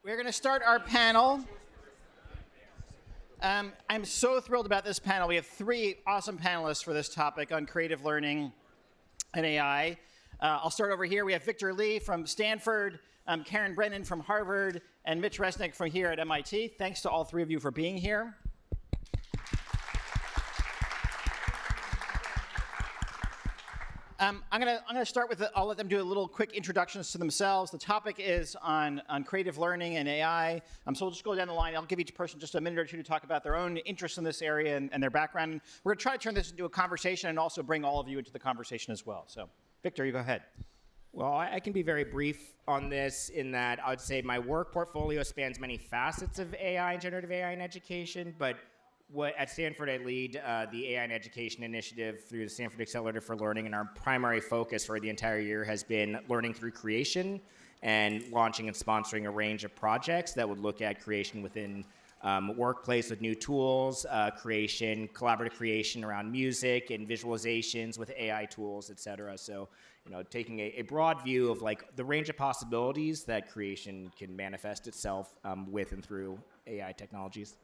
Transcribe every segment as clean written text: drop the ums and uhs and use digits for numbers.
we're going to start our panel. I'm so thrilled about this panel. We have three awesome panelists for this topic on creative learning and AI. I'll start over here. We have Victor Lee from Stanford, Karen Brennan from Harvard, and Mitch Resnick from here at MIT. Thanks to all three of you for being here. I'm gonna start with, I'll let them do a little quick introductions to themselves. The topic is on creative learning and AI. So we'll just go down the line. I'll give each person just a minute or two to talk about their own interest in this area and their background. We're gonna try to turn this into a conversation and also bring all of you into the conversation as well. So Victor, you go ahead. Well, I can be very brief on this in that I would say my work portfolio spans many facets of AI and generative AI in education, but at Stanford, I lead the AI in Education initiative through the Stanford Accelerator for Learning, and our primary focus for the entire year has been learning through creation and launching and sponsoring a range of projects that would look at creation within workplace with new tools, collaborative creation around music and visualizations with AI tools, et cetera. So, taking a broad view of like the range of possibilities that creation can manifest itself with and through AI technologies.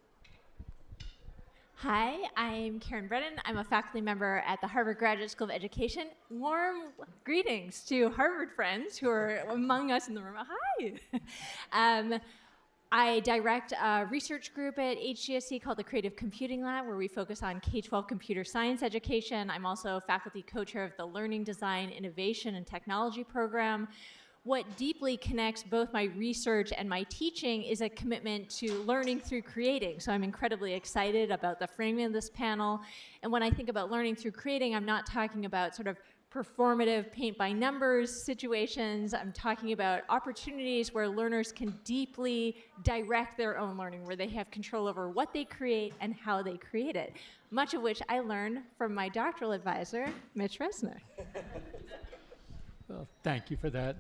Hi, I'm Karen Brennan. I'm a faculty member at the Harvard Graduate School of Education. Warm greetings to Harvard friends who are among us in the room. Hi. I direct a research group at HGSC called the Creative Computing Lab, where we focus on K-12 computer science education. I'm also faculty co-chair of the Learning Design Innovation and Technology program. What deeply connects both my research and my teaching is a commitment to learning through creating. So I'm incredibly excited about the framing of this panel. And when I think about learning through creating, I'm not talking about sort of performative paint by numbers situations. I'm talking about opportunities where learners can deeply direct their own learning, where they have control over what they create and how they create it. Much of which I learned from my doctoral advisor, Mitch Resnick. Well, thank you for that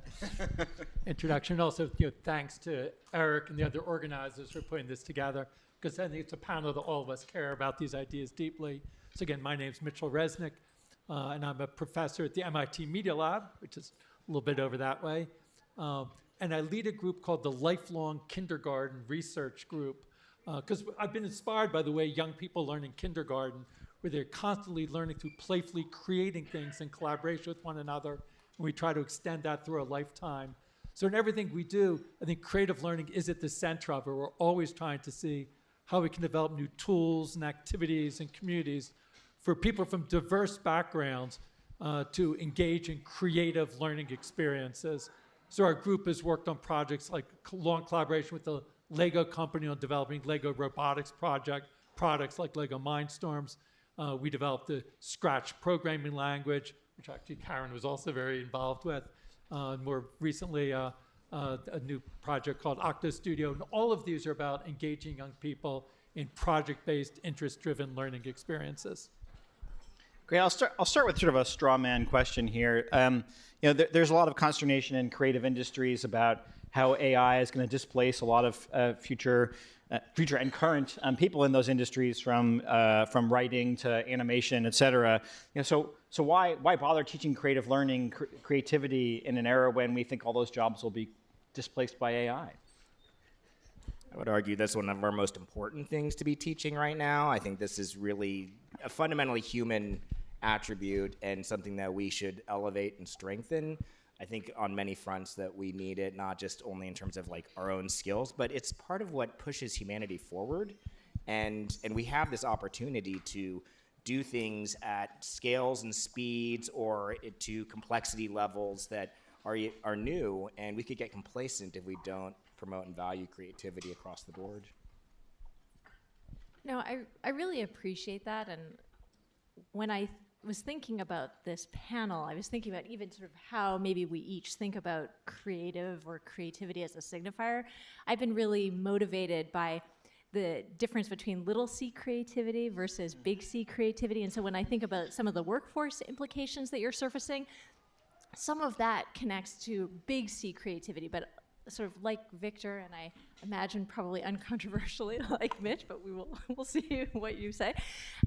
introduction. Also, thanks to Eric and the other organizers for putting this together, because I think it's a panel that all of us care about these ideas deeply. So again, my name's Mitchell Resnick, and I'm a professor at the MIT Media Lab, which is a little bit over that way. And I lead a group called the Lifelong Kindergarten Research Group, because I've been inspired by the way young people learn in kindergarten, where they're constantly learning through playfully creating things in collaboration with one another. And we try to extend that through a lifetime. So in everything we do, I think creative learning is at the center of it. We're always trying to see how we can develop new tools and activities and communities for people from diverse backgrounds to engage in creative learning experiences. So our group has worked on projects like long collaboration with the Lego company on developing Lego robotics products like Lego Mindstorms. We developed the Scratch programming language, which actually Karen was also very involved with. More recently, a new project called Octo Studio. And all of these are about engaging young people in project-based, interest-driven learning experiences. Great. I'll start with sort of a straw man question here. There's a lot of consternation in creative industries about how AI is going to displace a lot of future and current people in those industries, from writing to animation, et cetera. So why bother teaching creative learning, creativity in an era when we think all those jobs will be displaced by AI? I would argue that's one of our most important things to be teaching right now. I think this is really a fundamentally human attribute and something that we should elevate and strengthen. I think on many fronts that we need it, not just only in terms of like our own skills, but it's part of what pushes humanity forward. And we have this opportunity to do things at scales and speeds or to complexity levels that are new, and we could get complacent if we don't promote and value creativity across the board. No, I really appreciate that. And when I was thinking about this panel, I was thinking about even sort of how maybe we each think about creative or creativity as a signifier. I've been really motivated by the difference between little c creativity versus big C creativity. And so when I think about some of the workforce implications that you're surfacing, some of that connects to big C creativity, but sort of like Victor, and I imagine probably uncontroversially like Mitch, but we'll see what you say.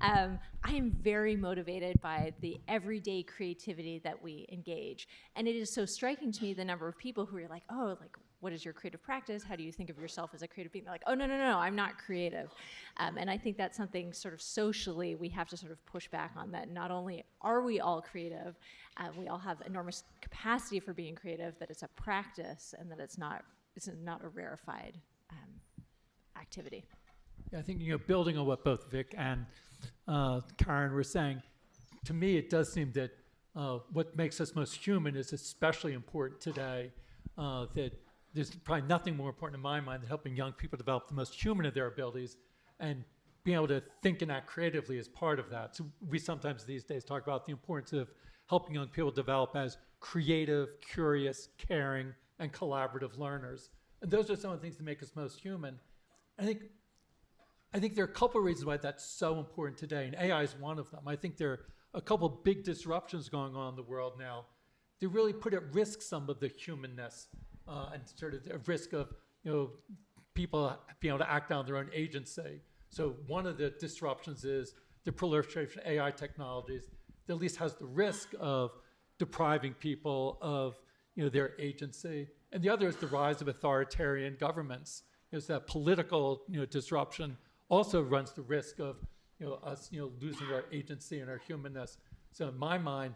I am very motivated by the everyday creativity that we engage. And it is so striking to me the number of people who are like, oh, like what is your creative practice? How do you think of yourself as a creative being? They're like, oh, no, I'm not creative. And I think that's something sort of socially we have to sort of push back on, that not only are we all creative, we all have enormous capacity for being creative, that it's a practice and that it's not a rarefied activity. Yeah, I think, building on what both Vic and Karen were saying, to me it does seem that what makes us most human is especially important today. That there's probably nothing more important in my mind than helping young people develop the most human of their abilities, and being able to think and act creatively is part of that. So we sometimes these days talk about the importance of helping young people develop as creative, curious, caring, and collaborative learners. And those are some of the things that make us most human. I think there are a couple of reasons why that's so important today, and AI is one of them. I think there are a couple of big disruptions going on in the world now. They really put at risk some of the humanness and sort of a risk of people being able to act on their own agency. So one of the disruptions is the proliferation of AI technologies that at least has the risk of depriving people of their agency. And the other is the rise of authoritarian governments. Is that political disruption also runs the risk of us losing our agency and our humanness. So in my mind,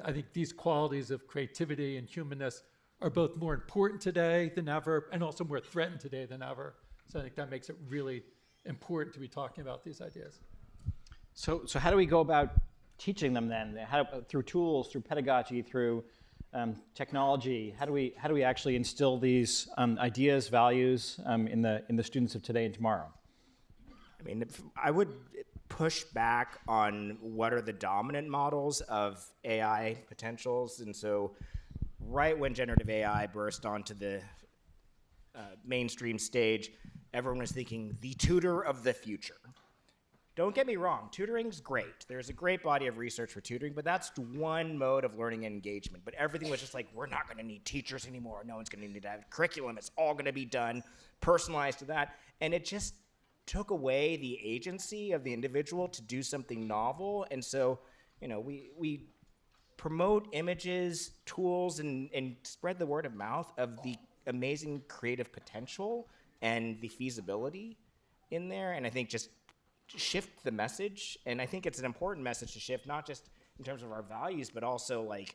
I think these qualities of creativity and humanness are both more important today than ever, and also more threatened today than ever. So I think that makes it really important to be talking about these ideas. So how do we go about teaching them then? Through tools, through pedagogy, through technology? How do we actually instill these ideas, values in the students of today and tomorrow? I mean, I would push back on what are the dominant models of AI potentials. And so right when generative AI burst onto the mainstream stage, everyone was thinking the tutor of the future. Don't get me wrong, tutoring's great. There's a great body of research for tutoring, but that's one mode of learning and engagement. But everything was just like, we're not gonna need teachers anymore. No one's gonna need to have curriculum. It's all gonna be done, personalized to that. And it just took away the agency of the individual to do something novel. And so, we promote images, tools, and spread the word of mouth of the amazing creative potential and the feasibility in there. And I think just shift the message. And I think it's an important message to shift, not just in terms of our values, but also I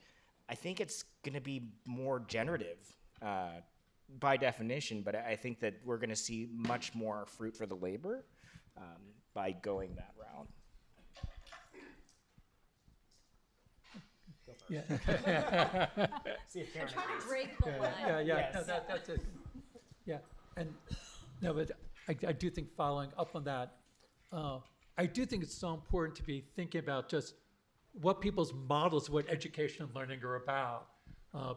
think it's going to be more generative by definition, but I think that we're going to see much more fruit for the labor by going that route. Yeah. See if Karen Trying to agrees. break the line. Yeah. Yes. No, that's it. Yeah, and no, but I do think following up on that, I do think it's so important to be thinking about just what people's models of what education and learning are about,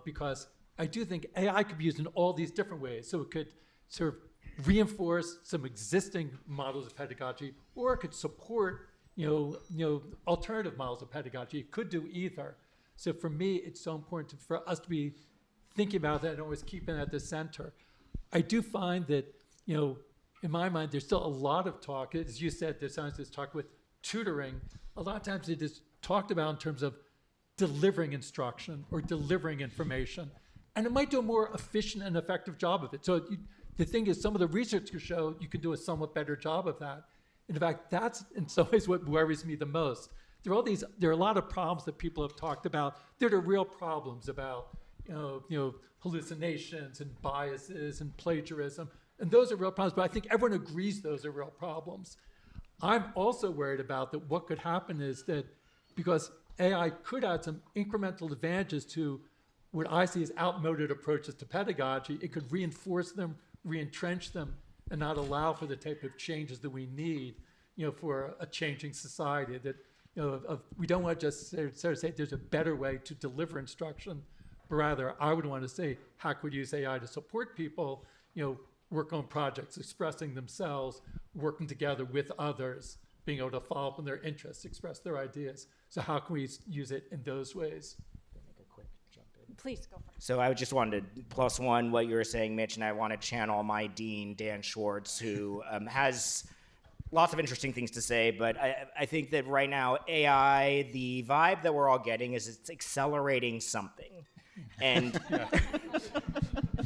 because I do think AI could be used in all these different ways. So it could sort of reinforce some existing models of pedagogy, or it could support alternative models of pedagogy. It could do either. So for me, it's so important for us to be thinking about that and always keeping it at the center. I do find that, in my mind, there's still a lot of talk. As you said, there's sometimes this talk with tutoring. A lot of times it is talked about in terms of delivering instruction or delivering information. And it might do a more efficient and effective job of it. So the thing is, some of the research can show you can do a somewhat better job of that. In fact, that's in some ways what worries me the most. There are a lot of problems that people have talked about. There are real problems about hallucinations and biases and plagiarism. And those are real problems, but I think everyone agrees those are real problems. I'm also worried about that what could happen is that because AI could add some incremental advantages to what I see as outmoded approaches to pedagogy, it could reinforce them, re-entrench them, and not allow for the type of changes that we need, for a changing society. That, we don't want to just sort of say there's a better way to deliver instruction, but rather I would want to say, how could we use AI to support people, work on projects, expressing themselves, working together with others, being able to follow up on their interests, express their ideas. So how can we use it in those ways? Please go first. So I just wanted to plus one what you were saying, Mitch, and I want to channel my dean, Dan Schwartz, who has lots of interesting things to say, but I think that right now AI, the vibe that we're all getting is it's accelerating something. And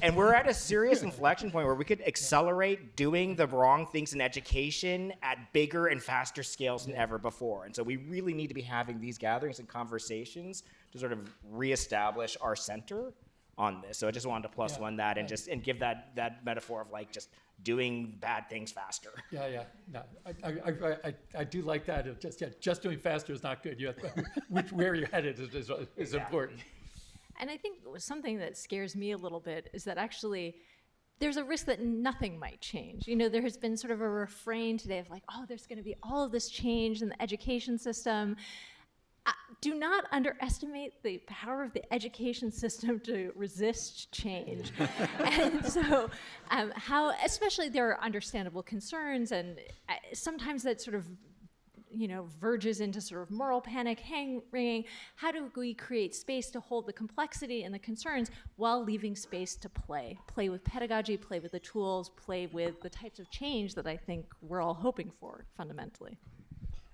And we're at a serious inflection point where we could accelerate doing the wrong things in education at bigger and faster scales than ever before. And so we really need to be having these gatherings and conversations to sort of reestablish our center on this. So I just wanted to plus one that and give that metaphor of like just doing bad things faster. Yeah. No, I do like that. Of just doing faster is not good. You have to, where you're headed is important. And I think something that scares me a little bit is that actually there's a risk that nothing might change. You know, there has been sort of a refrain today of like, oh, there's going to be all of this change in the education system. Do not underestimate the power of the education system to resist change. And so how, especially there are understandable concerns, and sometimes that sort of, you know, verges into sort of moral panic, hand-wringing. How do we create space to hold the complexity and the concerns while leaving space to play? Play with pedagogy, play with the tools, play with the types of change that I think we're all hoping for fundamentally.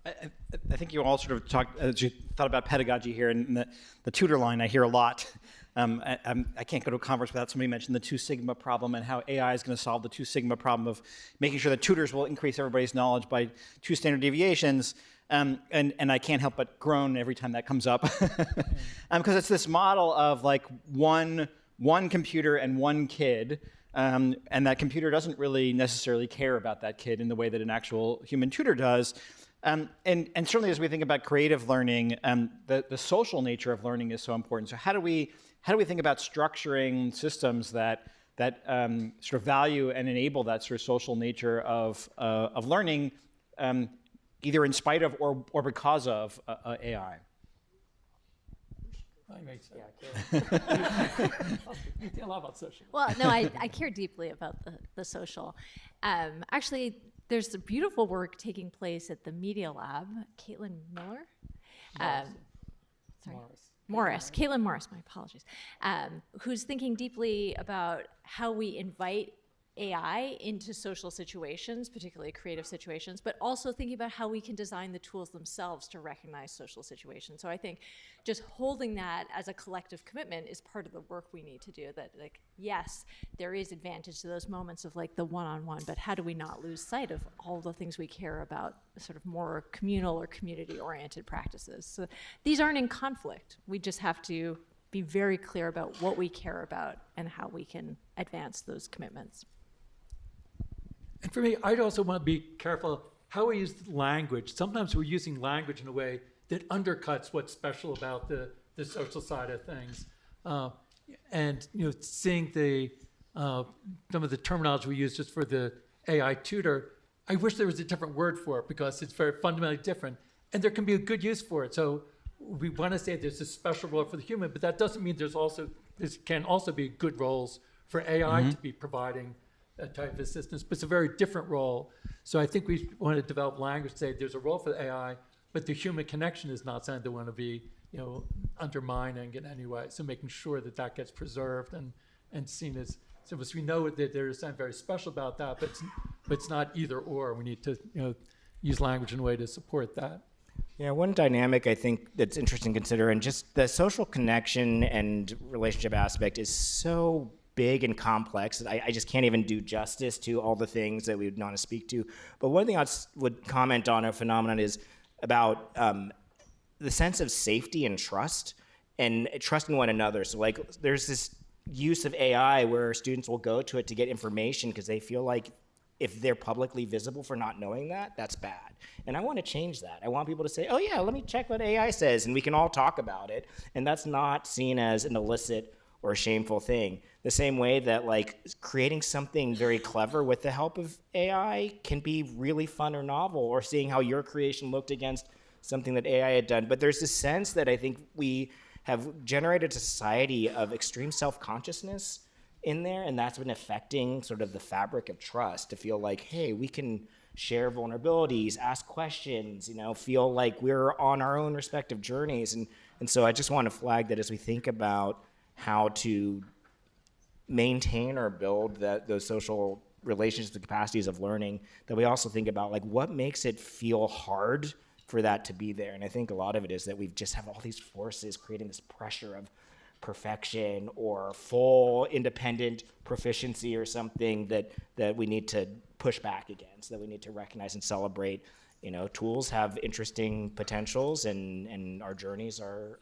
I think you all sort of talked, as you thought about pedagogy here, and the tutor line I hear a lot. I can't go to a conference without somebody mentioning the 2 sigma problem and how AI is going to solve the 2 sigma problem of making sure that tutors will increase everybody's knowledge by 2 standard deviations. And I can't help but groan every time that comes up. Because it's this model of like one computer and one kid. And that computer doesn't really necessarily care about that kid in the way that an actual human tutor does. And certainly as we think about creative learning, the social nature of learning is so important. So how do we think about structuring systems that sort of value and enable that sort of social nature of learning, either in spite of or because of AI? A lot about social. Well, no, I care deeply about the social. Actually, there's beautiful work taking place at the Media Lab. Caitlin Miller? Caitlin Morris, my apologies. Who's thinking deeply about how we invite AI into social situations, particularly creative situations, but also thinking about how we can design the tools themselves to recognize social situations. So I think just holding that as a collective commitment is part of the work we need to do. That, like, yes, there is advantage to those moments of like the one-on-one, but how do we not lose sight of all the things we care about, sort of more communal or community-oriented practices? So these aren't in conflict. We just have to be very clear about what we care about and how we can advance those commitments. And for me, I'd also want to be careful how we use language. Sometimes we're using language in a way that undercuts what's special about the social side of things. And seeing some of the terminology we use just for the AI tutor, I wish there was a different word for it because it's very fundamentally different. And there can be a good use for it. So we want to say there's a special role for the human, but that doesn't mean there can also be good roles for AI to be providing that type of assistance, but it's a very different role. So I think we want to develop language to say there's a role for the AI, but the human connection is not something that we want to be, undermining in any way. So making sure that gets preserved and seen as, so we know that there is something very special about that, but it's not either or. We need to, use language in a way to support that. Yeah, one dynamic I think that's interesting to consider, and just the social connection and relationship aspect is so big and complex that I just can't even do justice to all the things that we would want to speak to. But one thing I would comment on a phenomenon is about the sense of safety and trust in one another. So like there's this use of AI where students will go to it to get information because they feel like if they're publicly visible for not knowing that, that's bad. And I want to change that. I want people to say, oh yeah, let me check what AI says, and we can all talk about it. And that's not seen as an illicit or a shameful thing. The same way that like creating something very clever with the help of AI can be really fun or novel, or seeing how your creation looked against something that AI had done. But there's this sense that I think we have generated a society of extreme self-consciousness in there, and that's been affecting sort of the fabric of trust, to feel like, hey, we can share vulnerabilities, ask questions, feel like we're on our own respective journeys. And so I just want to flag that as we think about how to maintain or build those social relationships, the capacities of learning, that we also think about like what makes it feel hard for that to be there. And I think a lot of it is that we just have all these forces creating this pressure of perfection or full independent proficiency or something that we need to push back against, that we need to recognize and celebrate. Tools have interesting potentials, and our journeys are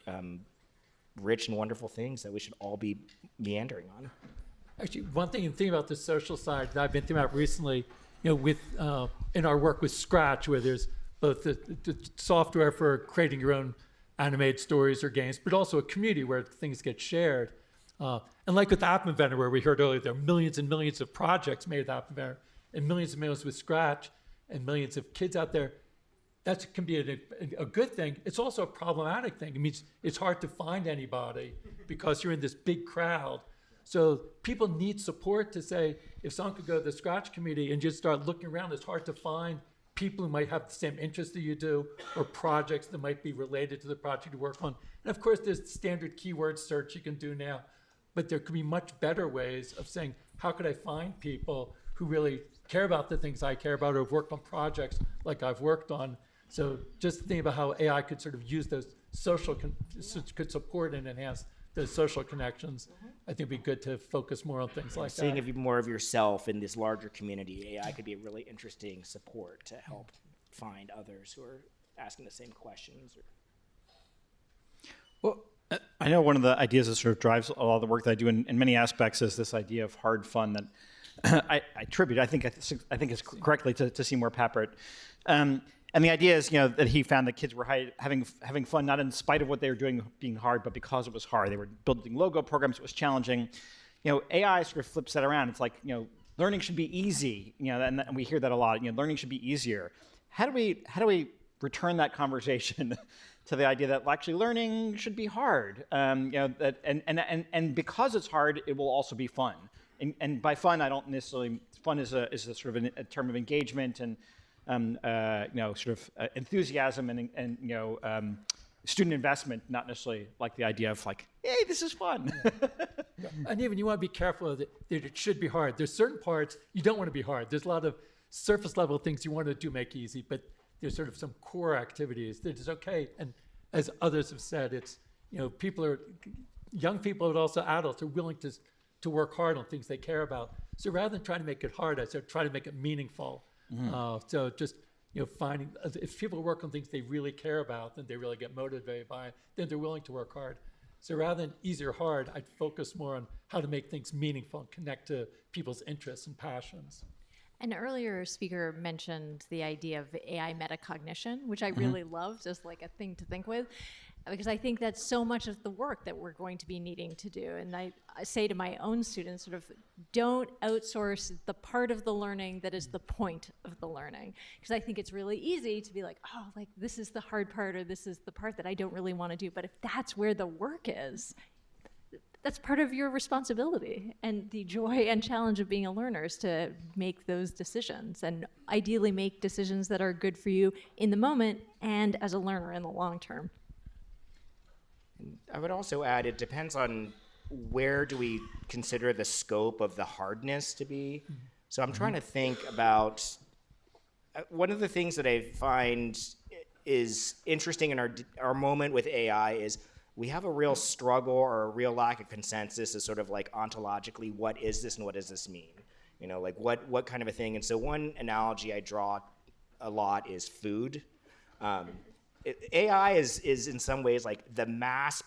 rich and wonderful things that we should all be meandering on. Actually, one thing you think about the social side that I've been thinking about recently, with in our work with Scratch, where there's both the software for creating your own animated stories or games, but also a community where things get shared. And like with App Inventor, where we heard earlier, there are millions and millions of projects made with App Inventor, and millions with Scratch, and millions of kids out there. That can be a good thing. It's also a problematic thing. It means it's hard to find anybody because you're in this big crowd. So people need support to say, if someone could go to the Scratch community and just start looking around, it's hard to find people who might have the same interests that you do, or projects that might be related to the project you work on. And of course, there's standard keyword search you can do now, but there could be much better ways of saying, how could I find people who really care about the things I care about, or have worked on projects like I've worked on. So just think about how AI could sort of use those could support and enhance those social connections. I think it'd be good to focus more on things like Seeing that. more of yourself in this larger community, AI could be a really interesting support to help find others who are asking the same questions. Well, I know one of the ideas that sort of drives a lot of the work that I do in many aspects is this idea of hard fun that I attribute, I think it's correctly to Seymour Papert. And the idea is, that he found that kids were having fun not in spite of what they were doing being hard, but because it was hard. They were building logo programs, it was challenging. AI sort of flips that around. It's like, learning should be easy, and we hear that a lot. Learning should be easier. How do we return that conversation to the idea that actually learning should be hard? That and because it's hard, it will also be fun. And by fun, I don't necessarily, fun is a sort of a term of engagement and sort of enthusiasm and student investment, not necessarily like the idea of like, hey, this is fun. And even you want to be careful that it should be hard. There's certain parts you don't want to be hard. There's a lot of surface level things you want to do make easy, but there's sort of some core activities that is okay. And as others have said, it's, young people, but also adults are willing to work hard on things they care about. So rather than trying to make it hard, I said try to make it meaningful. So just finding, if people work on things they really care about, then they really get motivated by it, then they're willing to work hard. So rather than easy or hard, I'd focus more on how to make things meaningful and connect to people's interests and passions. An earlier speaker mentioned the idea of AI metacognition, which I really love, just like a thing to think with, because I think that's so much of the work that we're going to be needing to do. And I say to my own students, sort of, don't outsource the part of the learning that is the point of the learning. Because I think it's really easy to be like, oh, like this is the hard part, or this is the part that I don't really want to do. But if that's where the work is, that's part of your responsibility, and the joy and challenge of being a learner is to make those decisions, and ideally make decisions that are good for you in the moment and as a learner in the long term. I would also add, it depends on where do we consider the scope of the hardness to be. So I'm trying to think about, one of the things that I find is interesting in our moment with AI is we have a real struggle or a real lack of consensus as sort of like ontologically, what is this and what does this mean? Like what kind of a thing? And so one analogy I draw a lot is food. AI is in some ways like the mass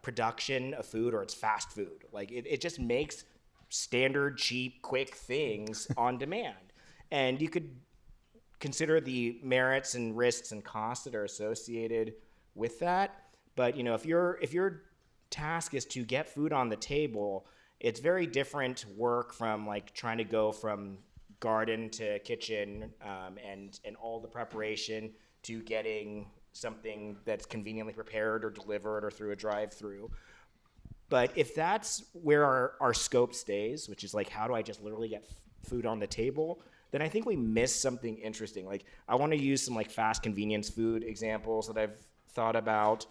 production of food, or it's fast food. Like it just makes standard, cheap, quick things on demand. And you could consider the merits and risks and costs that are associated with that. But if your task is to get food on the table, it's very different work from like trying to go from garden to kitchen and all the preparation to getting something that's conveniently prepared or delivered or through a drive-through. But if that's where our scope stays, which is like, how do I just literally get food on the table, then I think we miss something interesting. Like, I want to use some like fast convenience food examples that I've thought about.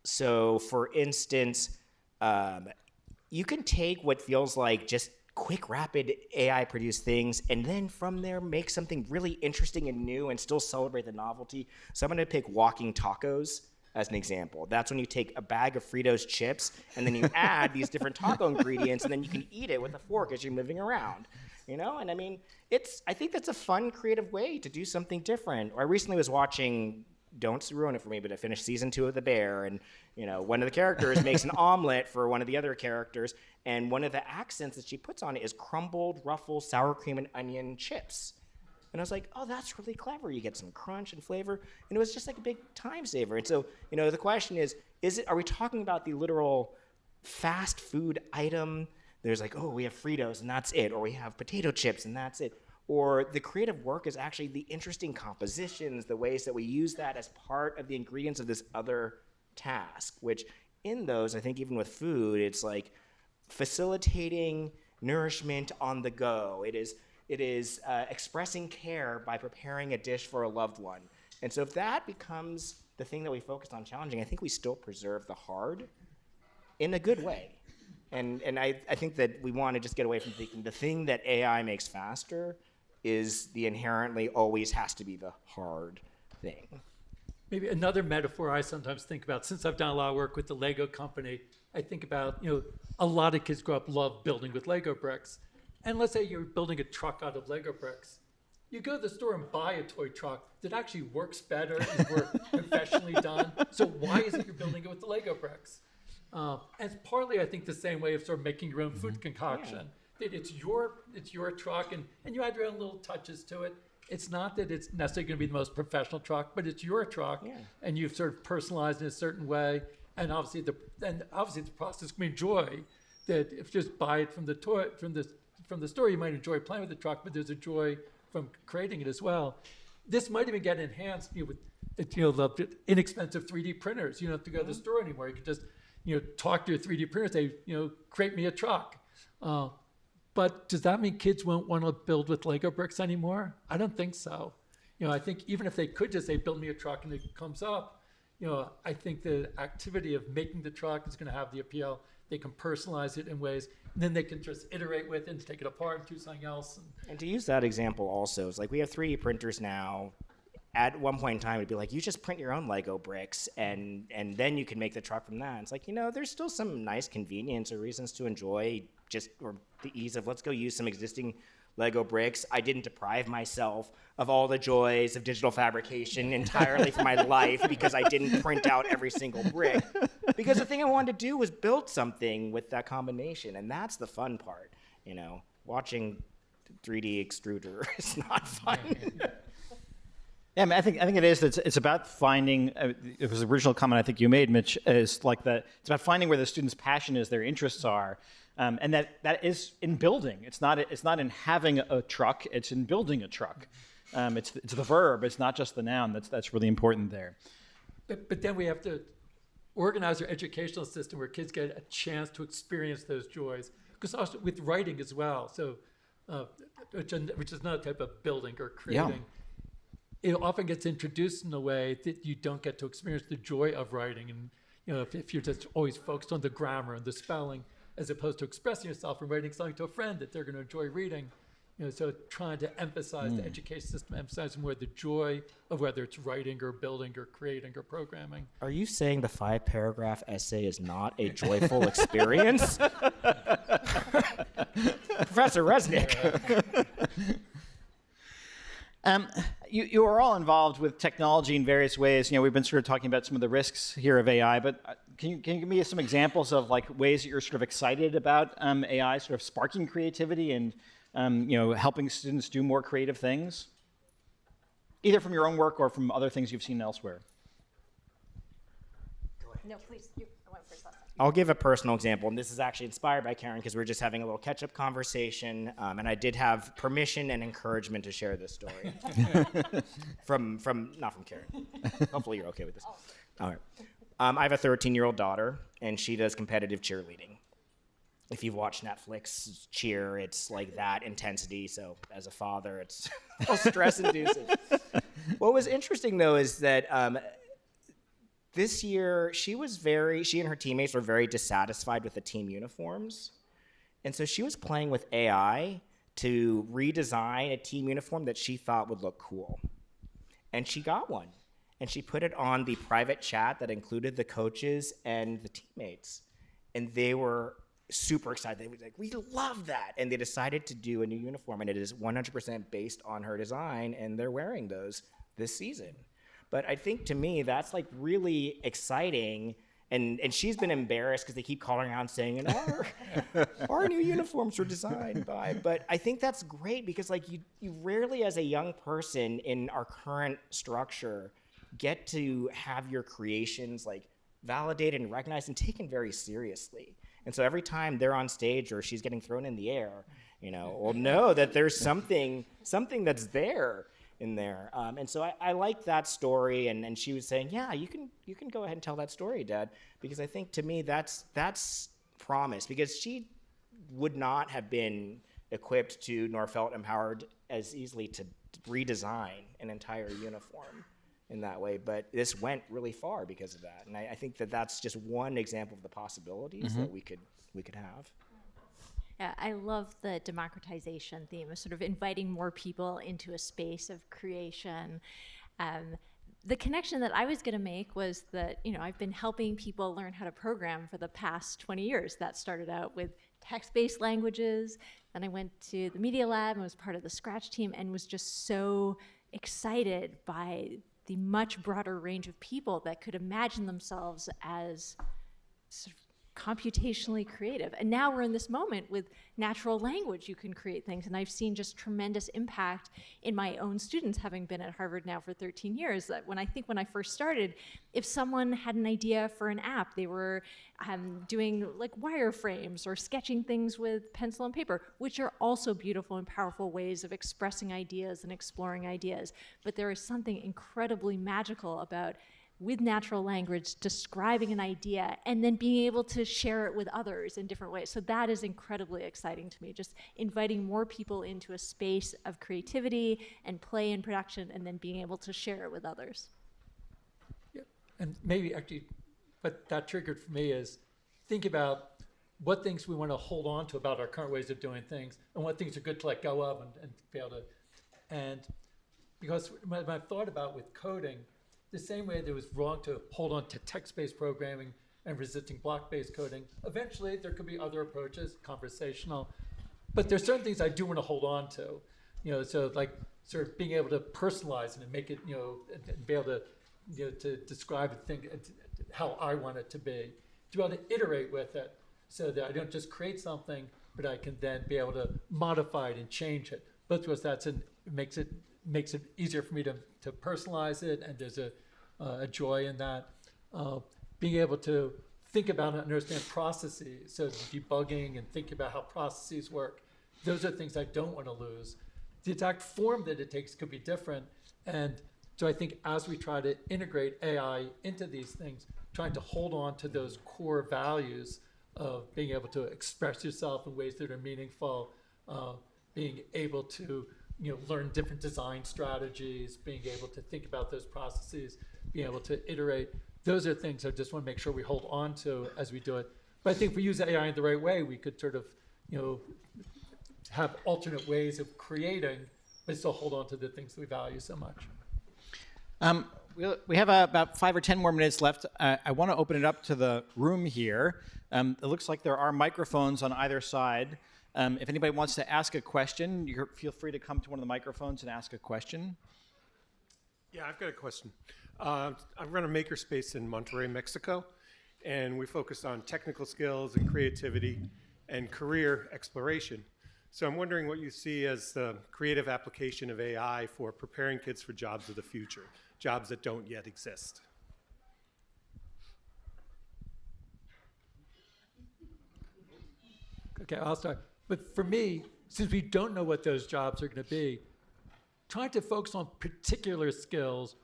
So for instance, you can take what feels like just quick, rapid AI produced things, and then from there make something really interesting and new and still celebrate the novelty. So I'm going to pick walking tacos as an example. That's when you take a bag of Fritos chips and then you add these different taco ingredients, and then you can eat it with a fork as you're moving around. And I mean, I think that's a fun, creative way to do something different. Or I recently was watching, don't ruin it for me, but I finished season 2 of The Bear, and one of the characters makes an omelet for one of the other characters, and one of the accents that she puts on it is crumbled, ruffled sour cream and onion chips. And I was like, oh, that's really clever. You get some crunch and flavor. And it was just like a big time saver. And so, the question is are we talking about the literal fast food item? There's like, oh, we have Fritos and that's it. Or we have potato chips and that's it. Or the creative work is actually the interesting compositions, the ways that we use that as part of the ingredients of this other task, which in those, I think even with food, it's like facilitating nourishment on the go. It is expressing care by preparing a dish for a loved one. And so if that becomes the thing that we focus on challenging, I think we still preserve the hard in a good way. And I think that we want to just get away from thinking the thing that AI makes faster is the inherently always has to be the hard thing. Maybe another metaphor I sometimes think about, since I've done a lot of work with the Lego company, I think about, a lot of kids grow up love building with Lego bricks. And let's say you're building a truck out of Lego bricks. You go to the store and buy a toy truck that actually works better, is more professionally done. So why is it you're building it with the Lego bricks? And it's partly, I think, the same way of sort of making your own food concoction. That it's your truck, and you add your own little touches to it. It's not that it's necessarily going to be the most professional truck, but it's your truck, and you've sort of personalized in a certain way. And obviously, the process can be joy. That if you just buy it from the store, you might enjoy playing with the truck, but there's a joy from creating it as well. This might even get enhanced with the inexpensive 3D printers. You don't have to go to the store anymore. You can just talk to your 3D printer, say, create me a truck. But does that mean kids won't want to build with Lego bricks anymore? I don't think so. I think even if they could just say, build me a truck, and it comes up, I think the activity of making the truck is going to have the appeal. They can personalize it in ways, and then they can just iterate with it and take it apart and do something else. And to use that example also, it's like we have 3D printers now. At one point in time, it'd be like, you just print your own Lego bricks, and then you can make the truck from that. It's like, there's still some nice convenience or reasons to enjoy or the ease of, let's go use some existing Lego bricks. I didn't deprive myself of all the joys of digital fabrication entirely for my life because I didn't print out every single brick. Because the thing I wanted to do was build something with that combination, and that's the fun part. Watching 3D extruder is not fun. Yeah, I mean, I think it is. It's about finding. It was the original comment I think you made, Mitch. Is like that. It's about finding where the student's passion is, their interests are, and that is in building. It's not in having a truck. It's in building a truck. It's the verb. It's not just the noun. That's really important there. But then we have to organize our educational system where kids get a chance to experience those joys. Because also with writing as well. So, which is not a type of building or creating. Yeah. It often gets introduced in a way that you don't get to experience the joy of writing. And if you're just always focused on the grammar and the spelling, as opposed to expressing yourself and writing something to a friend that they're going to enjoy reading. So trying to emphasize the education system, emphasizing more the joy of whether it's writing or building or creating or programming. Are you saying the 5-paragraph essay is not a joyful experience? Professor Resnick. You are all involved with technology in various ways. We've been sort of talking about some of the risks here of AI, but can you give me some examples of like ways that you're sort of excited about AI sort of sparking creativity and helping students do more creative things, either from your own work or from other things you've seen elsewhere? No, please. I went first last time. I'll give a personal example, and this is actually inspired by Karen because we were just having a little catch-up conversation, and I did have permission and encouragement to share this story from not from Karen. Hopefully you're okay with this. All right. I have a 13-year-old daughter, and she does competitive cheerleading. If you've watched Netflix cheer, it's like that intensity. So as a father, it's all stress-inducing. What was interesting, though, is that this year, she and her teammates were very dissatisfied with the team uniforms. And so she was playing with AI to redesign a team uniform that she thought would look cool. And she got one. and she put it on the private chat that included the coaches and the teammates. And they were super excited. They were like, we love that. And they decided to do a new uniform, and it is 100% based on her design, and they're wearing those this season. But I think to me, that's like really exciting. And she's been embarrassed because they keep calling around saying, our new uniforms were designed by. But I think that's great because like you rarely as a young person in our current structure get to have your creations like validated and recognized and taken very seriously. And so every time they're on stage or she's getting thrown in the air, we'll know that there's something that's there in there. And so I like that story. And she was saying, yeah, you can go ahead and tell that story, Dad, because I think to me that's promise, because she would not have been equipped to nor felt empowered as easily to redesign an entire uniform in that way, but this went really far because of that. And I think that that's just one example of the possibilities that we could have. Yeah, I love the democratization theme of sort of inviting more people into a space of creation. The connection that I was going to make was that, I've been helping people learn how to program for the past 20 years. That started out with text-based languages. Then I went to the Media Lab and was part of the Scratch team and was just so excited by the much broader range of people that could imagine themselves as sort of computationally creative. And now we're in this moment with natural language, you can create things. And I've seen just tremendous impact in my own students, having been at Harvard now for 13 years. That when I first started, if someone had an idea for an app, they were doing like wireframes or sketching things with pencil and paper, which are also beautiful and powerful ways of expressing ideas and exploring ideas. But there is something incredibly magical about with natural language, describing an idea, and then being able to share it with others in different ways. So that is incredibly exciting to me, just inviting more people into a space of creativity and play and production, and then being able to share it with others. Yeah. And maybe actually what that triggered for me is think about what things we want to hold on to about our current ways of doing things, and what things are good to let go of and be able to. And because when I've thought about with coding, the same way that it was wrong to hold on to text-based programming and resisting block-based coding, eventually there could be other approaches, conversational. But there's certain things I do want to hold on to, so like sort of being able to personalize it and make it, and be able to, to describe and think how I want it to be, to be able to iterate with it so that I don't just create something, but I can then be able to modify it and change it. Both because it makes it easier for me to personalize it, and there's a joy in that. Being able to think about and understand processes, so debugging and thinking about how processes work, those are things I don't want to lose. The exact form that it takes could be different, and so I think as we try to integrate AI into these things, trying to hold on to those core values of being able to express yourself in ways that are meaningful, being able to learn different design strategies, being able to think about those processes, being able to iterate. Those are things I just want to make sure we hold on to as we do it. But I think if we use AI in the right way, we could sort of, have alternate ways of creating, but still hold on to the things that we value so much. We have about 5 or 10 more minutes left. I want to open it up to the room here. It looks like there are microphones on either side. If anybody wants to ask a question, feel free to come to one of the microphones and ask a question. Yeah, I've got a question. I run a makerspace in Monterrey, Mexico, and we focus on technical skills and creativity and career exploration. So I'm wondering what you see as the creative application of AI for preparing kids for jobs of the future, jobs that don't yet exist. Okay, I'll start. But for me, since we don't know what those jobs are going to be, trying to focus on particular skills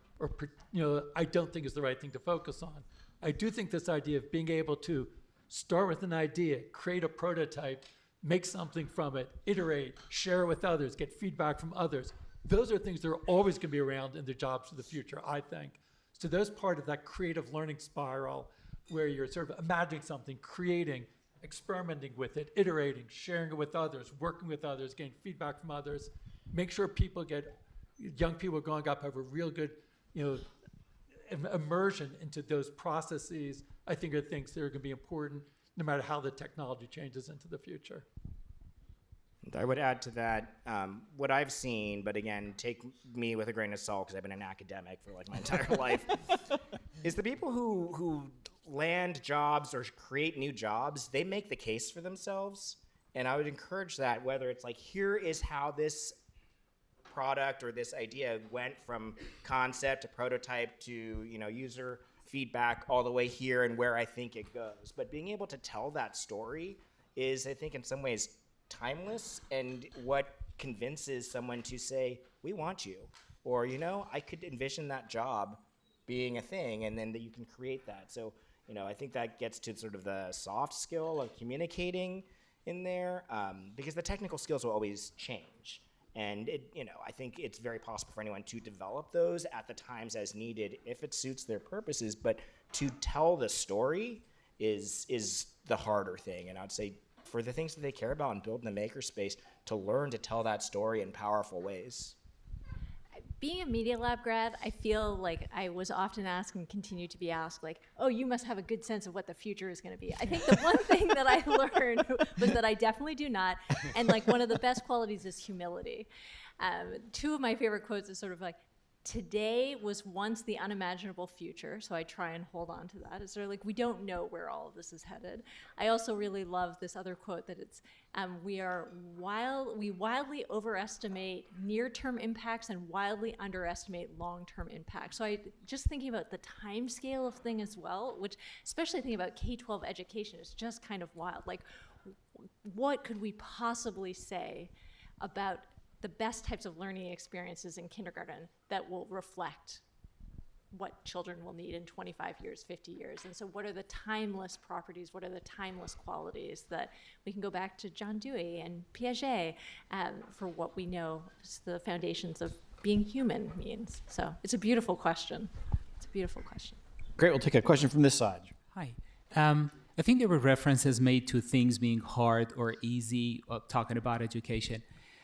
I don't think is the right thing to focus on. I do think this idea of being able to start with an idea, create a prototype, make something from it, iterate, share it with others, get feedback from others. Those are things that are always going to be around in the jobs of the future, I think. So those part of that creative learning spiral where you're sort of imagining something, creating, experimenting with it, iterating, sharing it with others, working with others, getting feedback from others. Make sure young people growing up have a real good, immersion into those processes, I think are things that are going to be important no matter how the technology changes into the future. I would add to that, what I've seen, but again, take me with a grain of salt because I've been an academic for like my entire life, is the people who land jobs or create new jobs, they make the case for themselves. And I would encourage that, whether it's like, here is how this product or this idea went from concept to prototype to, user feedback all the way here and where I think it goes. But being able to tell that story is, I think, in some ways timeless, and what convinces someone to say, we want you, or I could envision that job being a thing, and then that you can create that. So I think that gets to sort of the soft skill of communicating in there, because the technical skills will always change, and I think it's very possible for anyone to develop those at the times as needed if it suits their purposes, but to tell the story is the harder thing. And I'd say for the things that they care about and build in the makerspace, to learn to tell that story in powerful ways. Being a Media Lab grad, I feel like I was often asked and continue to be asked, like, oh, you must have a good sense of what the future is going to be. I think the one thing that I learned was that I definitely do not. And like one of the best qualities is humility. Two of my favorite quotes is sort of like, today was once the unimaginable future, so I try and hold on to that. It's sort of like, we don't know where all of this is headed. I also really love this other quote that it's, we wildly overestimate near-term impacts and wildly underestimate long-term impacts. So just thinking about the time scale of thing as well, which especially thinking about K-12 education is just kind of wild. Like, what could we possibly say about the best types of learning experiences in kindergarten that will reflect what children will need in 25 years, 50 years. And so what are the timeless properties, what are the timeless qualities that we can go back to John Dewey and Piaget for what we know the foundations of being human means. So it's a beautiful question. It's a beautiful question. Great, we'll take a question from this side. Hi. I think there were references made to things being hard or easy, talking about education.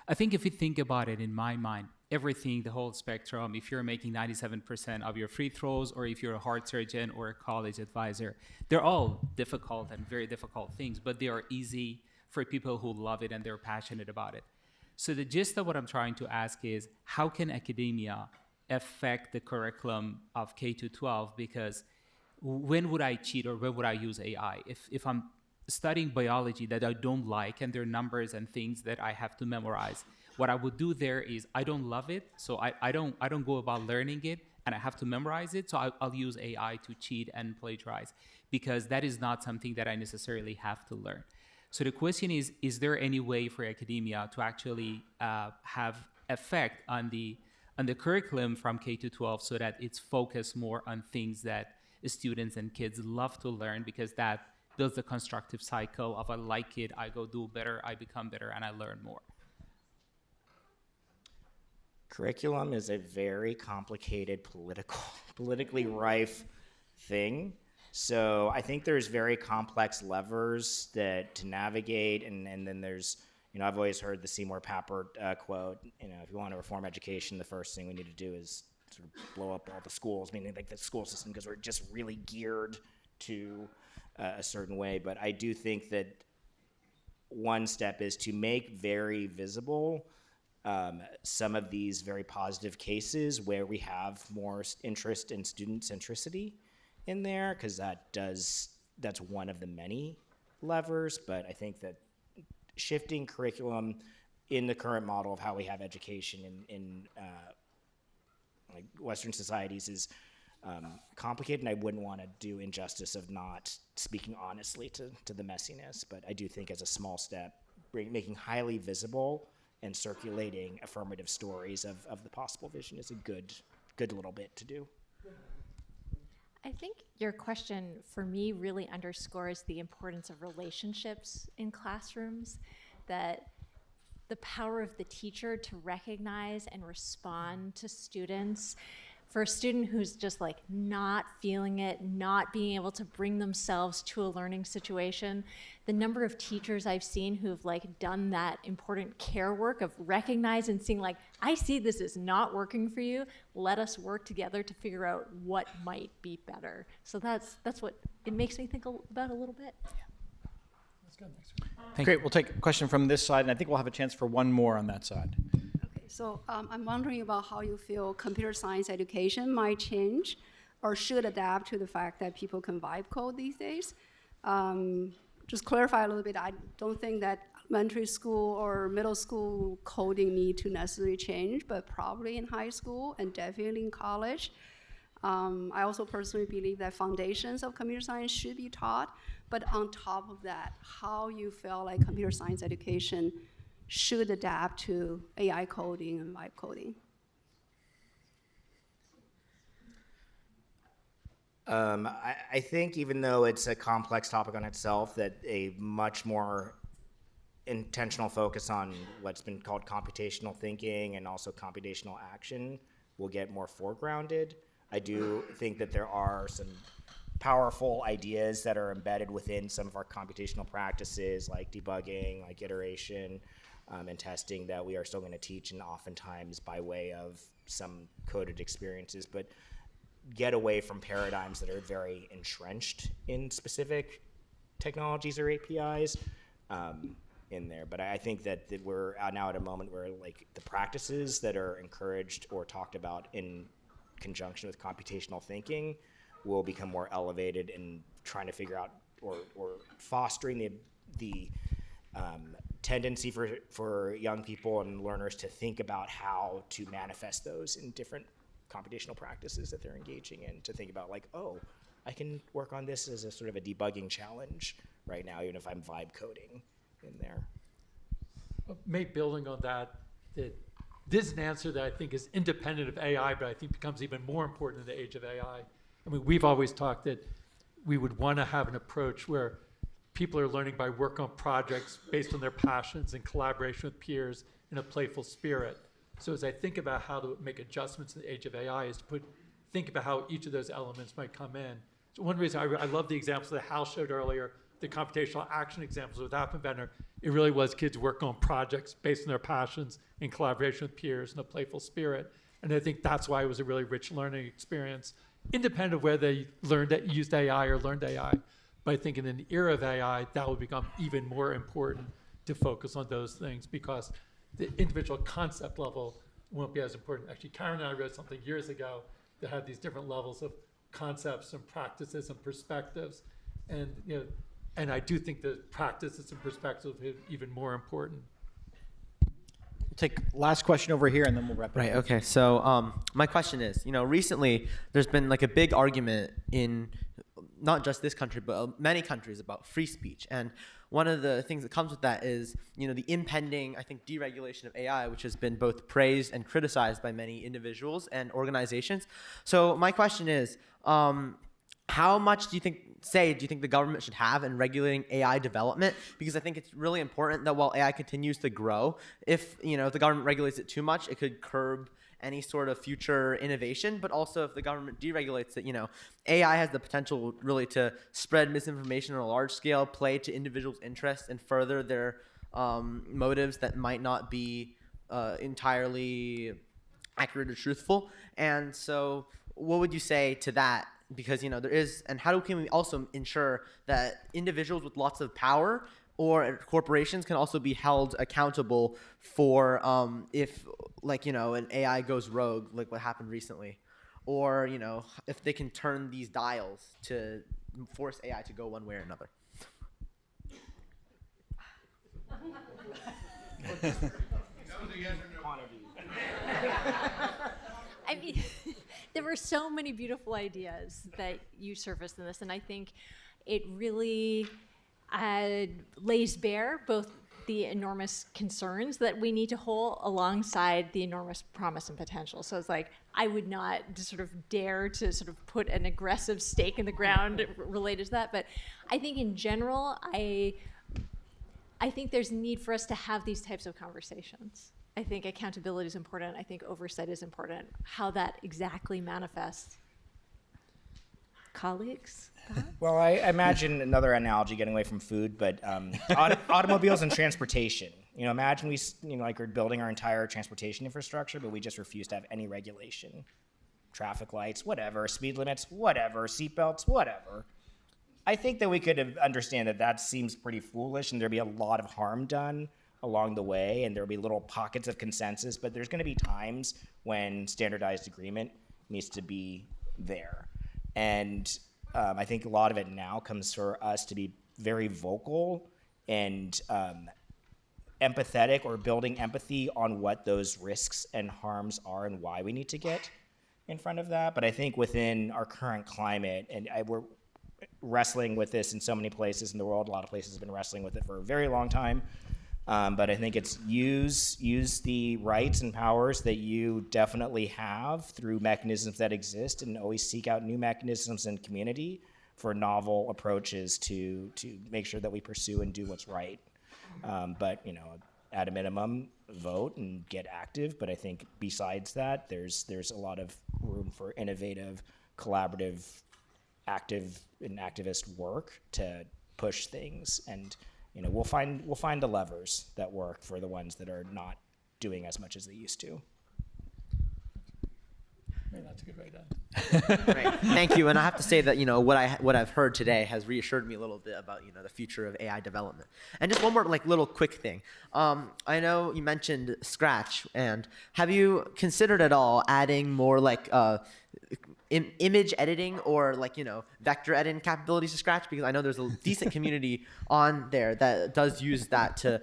I think if you think about it, in my mind, everything, the whole spectrum, if you're making 97% of your free throws, or if you're a heart surgeon or a college advisor, they're all difficult and very difficult things, but they are easy for people who love it and they're passionate about it. So the gist of what I'm trying to ask is, how can academia affect the curriculum of K-12? Because when would I cheat or when would I use AI? If I'm studying biology that I don't like, and there are numbers and things that I have to memorize, what I would do there is, I don't love it, so I don't go about learning it, and I have to memorize it, so I'll use AI to cheat and plagiarize, because that is not something that I necessarily have to learn. So the question is there any way for academia to actually have effect on the curriculum from K-12 so that it's focused more on things that students and kids love to learn, because that builds the constructive cycle of, I like it, I go do better, I become better, and I learn more. Curriculum is a very complicated, politically rife thing. So I think there's very complex levers to navigate, and then there's, I've always heard the Seymour Papert quote, if you want to reform education, the first thing we need to do is sort of blow up all the schools, meaning like the school system, because we're just really geared to a certain way. But I do think that one step is to make very visible some of these very positive cases where we have more interest in student centricity in there, because that's one of the many levers. But I think that shifting curriculum in the current model of how we have education in like Western societies is complicated, and I wouldn't want to do injustice of not speaking honestly to the messiness. But I do think as a small step, making highly visible and circulating affirmative stories of the possible vision is a good little bit to do. I think your question for me really underscores the importance of relationships in classrooms, that the power of the teacher to recognize and respond to students for a student who's just like not feeling it, not being able to bring themselves to a learning situation, the number of teachers I've seen who've like done that important care work of recognizing and seeing like, I see this is not working for you, let us work together to figure out what might be better. So that's what it makes me think about a little bit. Let's go next. Great. We'll take a question from this side, and I think we'll have a chance for one more on that side. So I'm wondering about how you feel computer science education might change or should adapt to the fact that people can vibe code these days. Just clarify a little bit, I don't think that elementary school or middle school coding need to necessarily change, but probably in high school and definitely in college. I also personally believe that foundations of computer science should be taught, but on top of that, how you feel like computer science education should adapt to AI coding and vibe coding. I think even though it's a complex topic on itself, that a much more intentional focus on what's been called computational thinking and also computational action will get more foregrounded. I do think that there are some powerful ideas that are embedded within some of our computational practices, like debugging, like iteration, and testing, that we are still going to teach, and oftentimes by way of some coded experiences, but get away from paradigms that are very entrenched in specific technologies or APIs in there. But I think that we're now at a moment where like the practices that are encouraged or talked about in conjunction with computational thinking will become more elevated in trying to figure out or fostering the tendency for young people and learners to think about how to manifest those in different computational practices that they're engaging in, to think about like, oh, I can work on this as a sort of a debugging challenge right now, even if I'm vibe coding in there. Maybe building on that, this is an answer that I think is independent of AI, but I think becomes even more important in the age of AI. I mean, we've always talked that we would want to have an approach where people are learning by work on projects based on their passions and collaboration with peers in a playful spirit. So as I think about how to make adjustments in the age of AI is to think about how each of those elements might come in. So one reason I love the examples that Hal showed earlier, the computational action examples with App Inventor. It really was kids working on projects based on their passions in collaboration with peers in a playful spirit. And I think that's why it was a really rich learning experience, independent of whether they used AI or learned AI. But I think in an era of AI, that will become even more important to focus on those things, because the individual concept level won't be as important. Actually, Karen and I wrote something years ago that had these different levels of concepts and practices and perspectives. And, and I do think the practices and perspectives are even more important. We'll take last question over here, and then we'll wrap it up. Right, okay. So my question is, recently there's been like a big argument in not just this country, but many countries about free speech. And one of the things that comes with that is, the impending, I think, deregulation of AI, which has been both praised and criticized by many individuals and organizations. So my question is, how much do you think the government should have in regulating AI development? Because I think it's really important that while AI continues to grow, if the government regulates it too much, it could curb any sort of future innovation. But also, if the government deregulates it, AI has the potential really to spread misinformation on a large scale, play to individuals' interests, and further their motives that might not be entirely accurate or truthful. And so, what would you say to that? Because there is, and how can we also ensure that individuals with lots of power or corporations can also be held accountable for if an AI goes rogue, like what happened recently, or if they can turn these dials to force AI to go one way or another. I mean, there were so many beautiful ideas that you surfaced in this, and I think it really lays bare both the enormous concerns that we need to hold alongside the enormous promise and potential. So it's like, I would not sort of dare to sort of put an aggressive stake in the ground related to that, but I think in general, I think there's a need for us to have these types of conversations. I think accountability is important. I think oversight is important. How that exactly manifests. Colleagues? Well, I imagine another analogy, getting away from food, but automobiles and transportation. Imagine like we're building our entire transportation infrastructure, but we just refuse to have any regulation. Traffic lights, whatever, speed limits, whatever, seatbelts, whatever. I think that we could understand that seems pretty foolish, and there'd be a lot of harm done along the way, and there'll be little pockets of consensus, but there's going to be times when standardized agreement needs to be there. And I think a lot of it now comes for us to be very vocal and empathetic, or building empathy on what those risks and harms are and why we need to get in front of that. But I think within our current climate, and we're wrestling with this in so many places in the world, a lot of places have been wrestling with it for a very long time. But I think it's use the rights and powers that you definitely have through mechanisms that exist, and always seek out new mechanisms in community for novel approaches to make sure that we pursue and do what's right. But at a minimum, vote and get active. But I think besides that, there's a lot of room for innovative, collaborative, active and activist work to push things. And we'll find the levers that work for the ones that are not doing as much as they used to. That's a good way to end. Right. Thank you. And I have to say that what I've heard today has reassured me a little bit about the future of AI development. And just one more little quick thing. I know you mentioned Scratch, and have you considered at all adding more image editing or vector editing capabilities to Scratch? Because I know there's a decent community on there that does use that to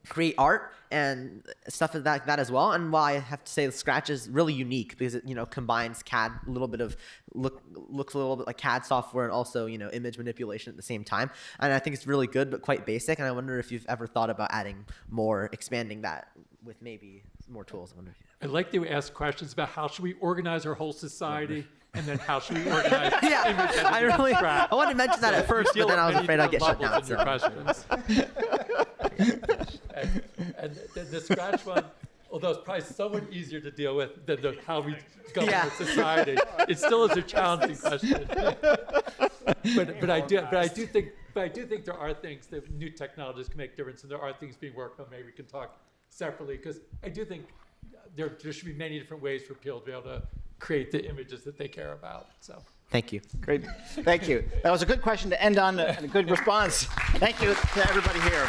create art and stuff like that as well. And while I have to say Scratch is really unique because it combines CAD, a little bit of looks a little bit like CAD software, and also image manipulation at the same time. And I think it's really good but quite basic. And I wonder if you've ever thought about adding more, expanding that with maybe more tools. I wonder if I like that we ask questions about how should we organize our whole society, and then how should we organize yeah, I wanted to mention that at first, but then I was afraid I'd get shut down. So. and the Scratch one, although it's probably somewhat easier to deal with than how we govern our society, it still is a challenging question. but I do think there are things that new technologies can make difference, and there are things being worked on. Maybe we can talk separately, because I do think there should be many different ways for people to be able to create the images that they care about. So. Thank you. Great. Thank you. That was a good question to end on, and a good response. Thank you to everybody here.